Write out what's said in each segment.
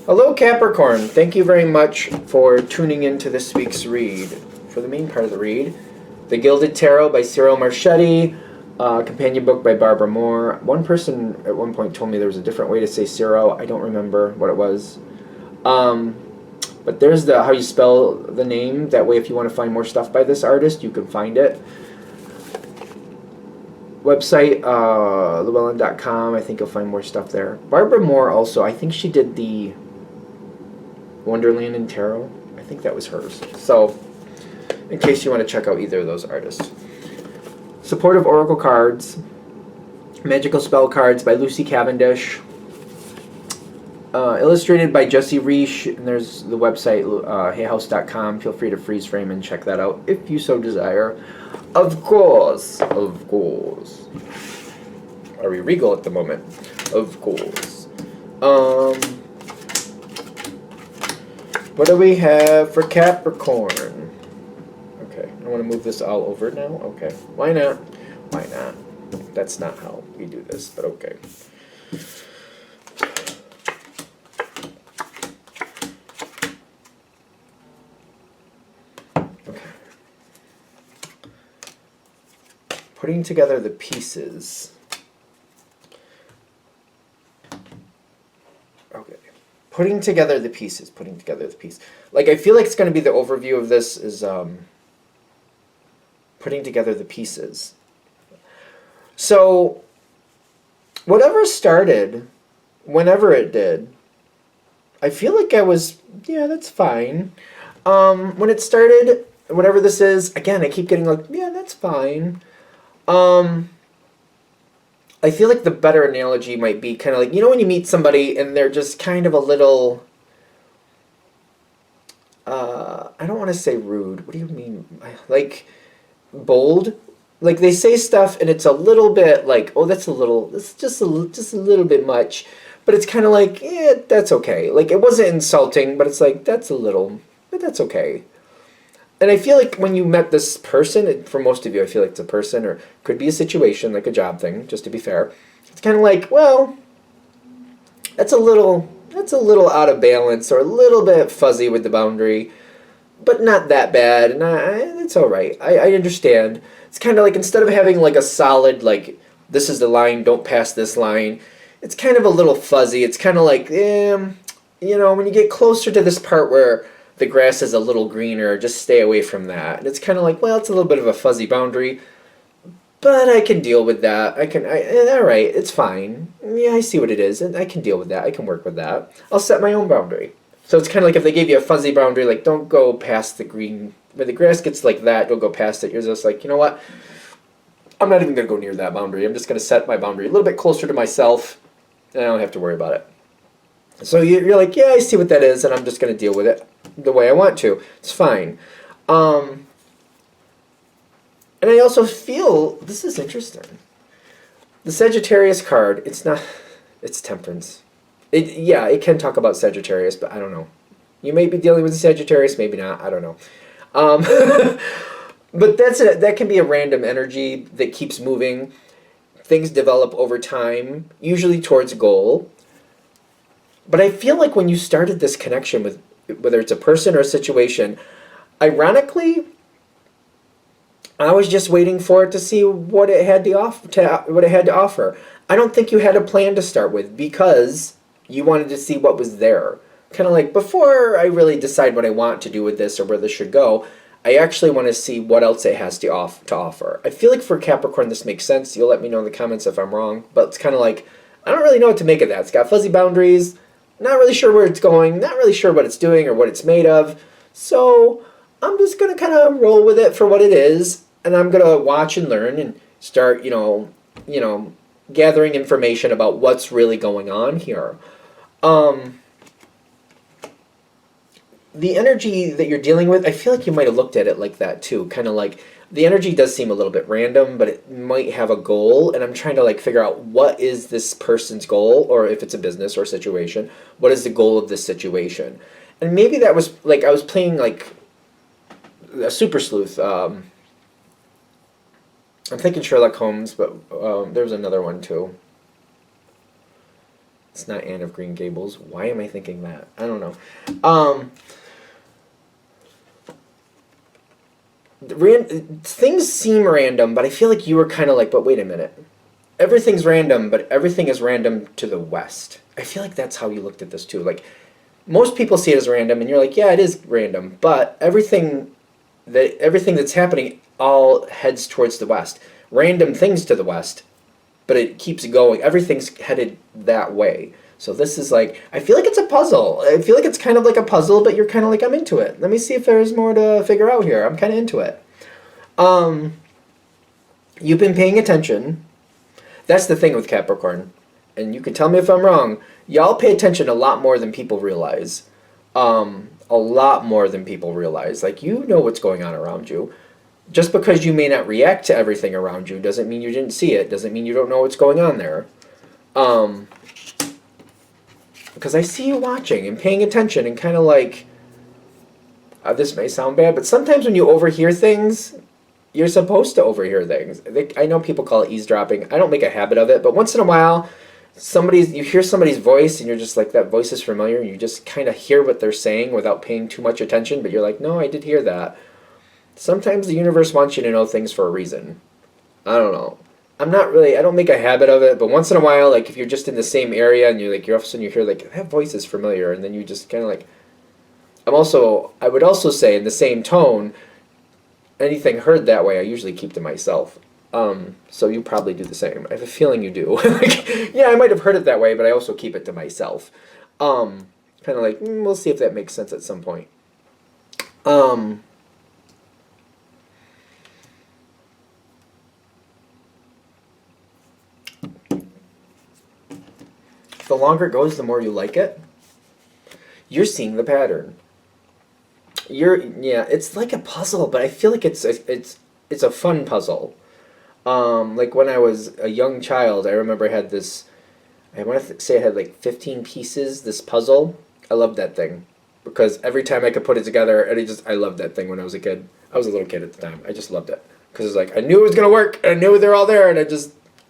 Hello, Capricorn. Thank you very much for tuning in to this week's read. For the main part of the read, The Gilded Tarot by Cyril Marchetti, companion book by Barbara Moore. One person at one point told me there was a different way to say Cyril. I don't remember what it was. But there's the how you spell the name. That way, if you want to find more stuff by this artist, you can find it. Website, llewellyn.com. I think you'll find more stuff there. Barbara Moore also, I think she did the Wonderland and Tarot. I think that was hers. So, in case you want to check out either of those artists. Supportive Oracle Cards. Magical Spell Cards by Lucy Cavendish. Illustrated by Jesse Reish. And there's the website, hayhouse.com. Feel free to freeze frame and check that out if you so desire. Of course. Of course. Are we regal at the moment? Of course. What do we have for Capricorn? Okay, I want to move this all over now. Okay, why not? Why not? That's not how we do this, but okay. Okay. Putting together the pieces. Okay. Putting together the pieces. Like, I feel like it's going to be the overview of this is putting together the pieces. So, whatever started, whenever it did, I feel like I was, yeah, that's fine. When it started, whatever this is, again, I keep getting like, yeah, that's fine. I feel like the better analogy might be kind of like, you know when you meet somebody and they're just kind of a little, I don't want to say rude. What do you mean? Like, bold? Like, they say stuff and it's a little bit like, oh, that's just a little bit much. But it's kind of like, yeah, that's okay. Like, it wasn't insulting, but it's like, but that's okay. And I feel like when you met this person, for most of you, I feel like it's a person or could be a situation, like a job thing, just to be fair. It's kind of like, well, that's a little out of balance or a little bit fuzzy with the boundary, but not that bad. And it's all right. I understand. It's kind of like instead of having like a solid, like, this is the line, don't pass this line, it's kind of a little fuzzy. It's kind of like, when you get closer to this part where the grass is a little greener, just stay away from that. And it's kind of like, well, it's a little bit of a fuzzy boundary, but I can deal with that. All right, it's fine. Yeah, I see what it is, and I can deal with that. I can work with that. I'll set my own boundary. So it's kind of like if they gave you a fuzzy boundary, like, don't go past the green. When the grass gets like that, don't go past it. You're just like, you know what? I'm not even going to go near that boundary. I'm just going to set my boundary a little bit closer to myself, and I don't have to worry about it. So you're like, yeah, I see what that is, and I'm just going to deal with it the way I want to. It's fine. And I also feel, this is interesting. The Sagittarius card, it's Temperance. It can talk about Sagittarius, but I don't know. You may be dealing with a Sagittarius, maybe not. I don't know. But that can be a random energy that keeps moving. Things develop over time, usually towards a goal. But I feel like when you started this connection with, whether it's a person or a situation, ironically, I was just waiting for it to see what it had to offer. I don't think you had a plan to start with because you wanted to see what was there. Kind of like, before I really decide what I want to do with this or where this should go, I actually want to see what else it has to offer. I feel like for Capricorn this makes sense. You'll let me know in the comments if I'm wrong. But it's kind of like, I don't really know what to make of that. It's got fuzzy boundaries. Not really sure where it's going. Not really sure what it's doing or what it's made of. So I'm just going to kind of roll with it for what it is. And I'm going to watch and learn and start, gathering information about what's really going on here. The energy that you're dealing with, I feel like you might have looked at it like that too. Kind of like, the energy does seem a little bit random, but it might have a goal. And I'm trying to figure out what is this person's goal, or if it's a business or a situation, what is the goal of this situation? And maybe that was I was playing a super sleuth. I'm thinking Sherlock Holmes, but there was another one too. It's not Anne of Green Gables. Why am I thinking that? I don't know. Um, things seem random, but I feel like you were kind of like, but wait a minute. Everything's random, but everything is random to the west. I feel like that's how you looked at this too. Like, most people see it as random, and you're like, yeah, it is random, but everything that's happening all heads towards the west. Random things to the west, but it keeps going. Everything's headed that way. So this is like, I feel like it's a puzzle. I feel like it's kind of like a puzzle, but you're kind of like, I'm into it. Let me see if there's more to figure out here. I'm kind of into it. You've been paying attention. That's the thing with Capricorn. And you can tell me if I'm wrong. Y'all pay attention a lot more than people realize. A lot more than people realize. Like, you know what's going on around you. Just because you may not react to everything around you doesn't mean you didn't see it. Doesn't mean you don't know what's going on there. Because I see you watching and paying attention and kind of like, this may sound bad, but sometimes when you overhear things, you're supposed to overhear things. I know people call it eavesdropping. I don't make a habit of it, but once in a while, you hear somebody's voice and you're just like, that voice is familiar, and you just kind of hear what they're saying without paying too much attention, but you're like, no, I did hear that. Sometimes the universe wants you to know things for a reason. I don't know. I don't make a habit of it, but once in a while, like, if you're just in the same area and you're all of a sudden you hear, like, that voice is familiar, and then you just kind of like, I would also say in the same tone, anything heard that way, I usually keep to myself. So you probably do the same. I have a feeling you do. Like, yeah, I might have heard it that way, but I also keep it to myself. Kind of like, we'll see if that makes sense at some point. The longer it goes, the more you like it. You're seeing the pattern. It's like a puzzle, but I feel like it's a fun puzzle. Like when I was a young child, I remember I had this. I want to say I had like 15 pieces. This puzzle. I loved that thing because every time I could put it together, and I loved that thing when I was a kid. I was a little kid at the time. I just loved it because it's like I knew it was gonna work, and I knew they're all there, and I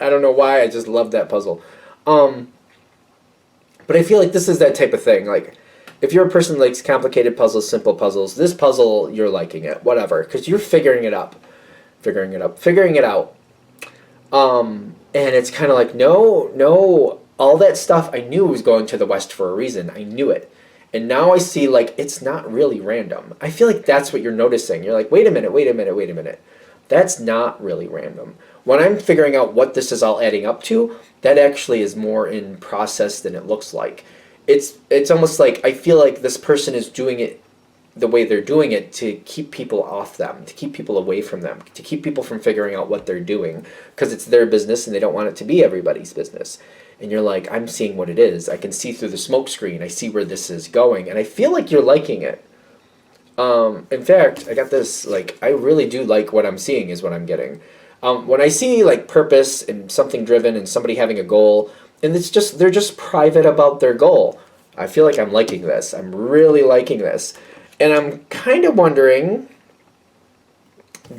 don't know why, I just loved that puzzle. But I feel like this is that type of thing. Like, if you're a person who likes complicated puzzles, simple puzzles, this puzzle, you're liking it, whatever, because you're figuring it out. And it's kind of like, no, all that stuff I knew was going to the west for a reason. I knew it. And now I see, like, it's not really random. I feel like that's what you're noticing. You're like, wait a minute. That's not really random. When I'm figuring out what this is all adding up to, that actually is more in process than it looks like. It's almost like I feel like this person is doing it the way they're doing it to keep people off them, to keep people away from them, to keep people from figuring out what they're doing, because it's their business and they don't want it to be everybody's business. And you're like, I'm seeing what it is. I can see through the smoke screen. I see where this is going, and I feel like you're liking it. In fact, I got this, like, I really do like what I'm seeing is what I'm getting. When I see, like, purpose and something driven and somebody having a goal, and they're just private about their goal, I feel like I'm liking this. I'm really liking this. And I'm kind of wondering,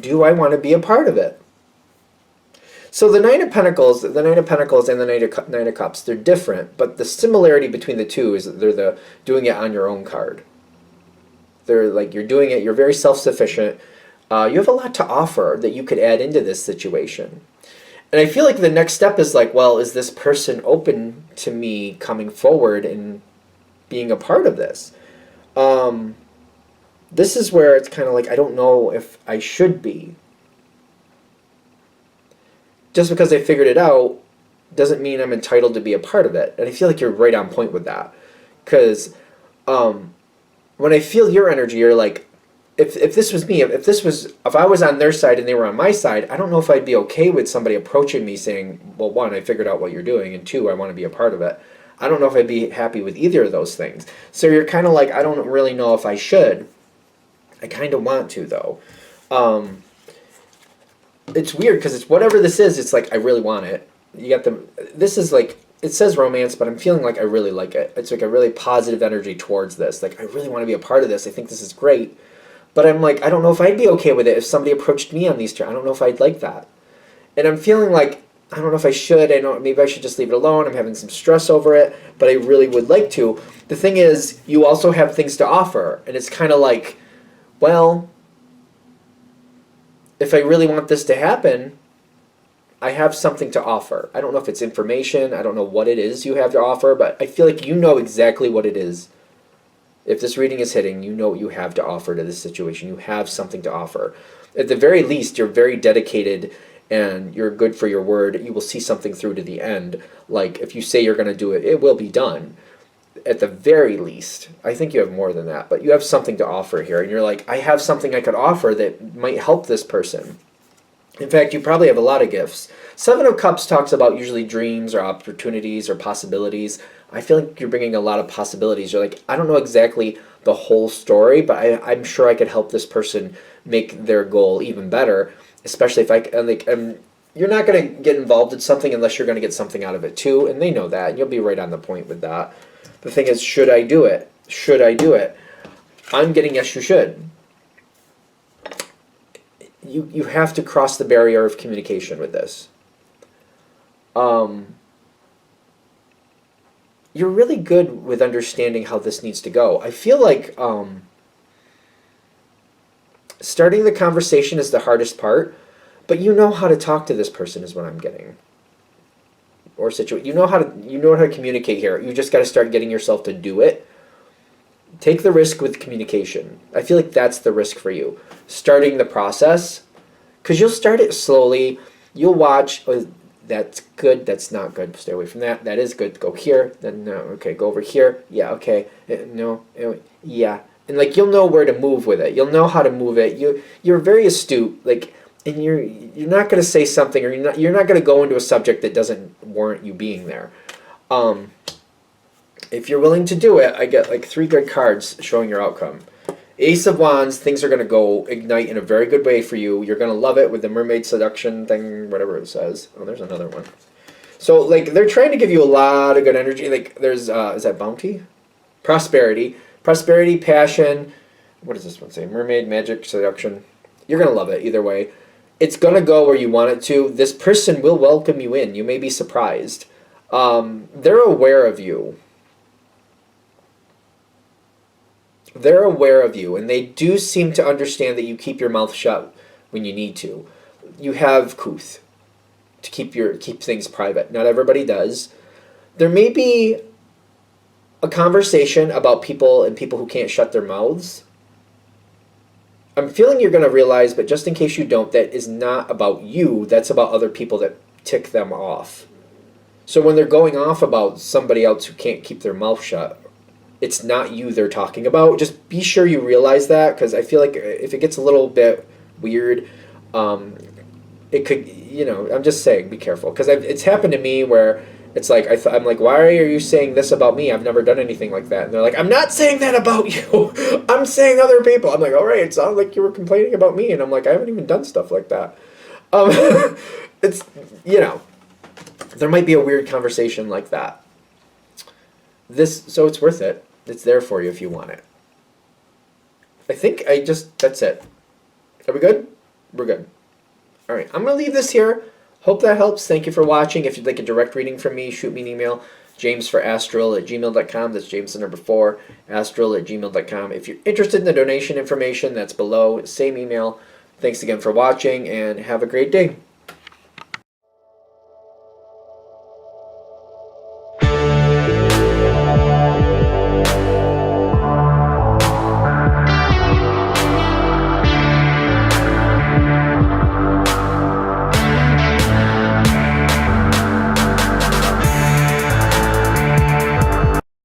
do I want to be a part of it? So the Nine of Pentacles and the Nine of Cups, they're different, but the similarity between the two is that they're the doing it on your own card. They're like, you're doing it, you're very self-sufficient. You have a lot to offer that you could add into this situation. And I feel like the next step is like, well, is this person open to me coming forward and being a part of this? This is where it's kind of like, I don't know if I should be. Just because I figured it out doesn't mean I'm entitled to be a part of it. And I feel like you're right on point with that. Because when I feel your energy, you're like, if this was me, if I was on their side and they were on my side, I don't know if I'd be okay with somebody approaching me saying, well, one, I figured out what you're doing, and two, I want to be a part of it. I don't know if I'd be happy with either of those things. So you're kind of like, I don't really know if I should. I kind of want to, though. It's weird because it's whatever this is, it's like I really want it. This is like, it says romance, but I'm feeling like I really like it. It's like a really positive energy towards this. Like, I really want to be a part of this. I think this is great. But I'm like, I don't know if I'd be okay with it if somebody approached me on these terms. I don't know if I'd like that. And I'm feeling like I don't know if I should. I know maybe I should just leave it alone. I'm having some stress over it, but I really would like to. The thing is, you also have things to offer, and it's kind of like, well, if I really want this to happen, I have something to offer. I don't know if it's information. I don't know what it is you have to offer, but I feel like you know exactly what it is. If this reading is hitting, you know what you have to offer to this situation. You have something to offer. At the very least, you're very dedicated and you're good for your word. You will see something through to the end. Like if you say you're going to do it, it will be done. At the very least, I think you have more than that, but you have something to offer here. And you're like, I have something I could offer that might help this person. In fact, you probably have a lot of gifts. Seven of Cups talks about usually dreams or opportunities or possibilities. I feel like you're bringing a lot of possibilities. You're like, I don't know exactly the whole story, but I'm sure I could help this person make their goal even better, especially if you're not going to get involved in something unless you're going to get something out of it too, and they know that, and you'll be right on the point with that. The thing is, should I do it? Should I do it? I'm getting yes, you should. You have to cross the barrier of communication with this. You're really good with understanding how this needs to go. I feel like starting the conversation is the hardest part, but you know how to talk to this person is what I'm getting. Or you know how to communicate here. You just got to start getting yourself to do it. Take the risk with communication. I feel like that's the risk for you. Starting the process, because you'll start it slowly. You'll watch. Oh, that's good. That's not good. Stay away from that. That is good. Go here. Then no. Okay. Go over here. Yeah. Okay. No. Yeah. And like you'll know where to move with it. You'll know how to move it. You're very astute. Like, and you're not going to say something, or you're not going to go into a subject that doesn't warrant you being there. If you're willing to do it, I get like 3 good cards showing your outcome. Ace of Wands, things are going to go ignite in a very good way for you. You're going to love it with the mermaid seduction thing, whatever it says. Oh, there's another one. So, like, they're trying to give you a lot of good energy. Like, there's, is that bounty? Prosperity. Prosperity, passion. What does this one say? Mermaid, magic, seduction. You're going to love it either way. It's going to go where you want it to. This person will welcome you in. You may be surprised. They're aware of you. They're aware of you, and they do seem to understand that you keep your mouth shut when you need to. You have couth to keep things private. Not everybody does. There may be a conversation about people and people who can't shut their mouths. I'm feeling you're going to realize, but just in case you don't, that is not about you. That's about other people that tick them off. So when they're going off about somebody else who can't keep their mouth shut, it's not you they're talking about. Just be sure you realize that, because I feel like if it gets a little bit weird, it could, I'm just saying, be careful. Because it's happened to me where it's like, I'm like, why are you saying this about me? I've never done anything like that. And they're like, I'm not saying that about you. I'm saying other people. I'm like, all right, it sounds like you were complaining about me. And I'm like, I haven't even done stuff like that. It's, there might be a weird conversation like that. So it's worth it. It's there for you if you want it. I think that's it. Are we good? We're good. All right, I'm going to leave this here. Hope that helps. Thank you for watching. If you'd like a direct reading from me, shoot me an email, jamesforastral@gmail.com. That's James the number 4, astral@gmail.com. If you're interested in the donation information, that's below. Same email. Thanks again for watching, and have a great day.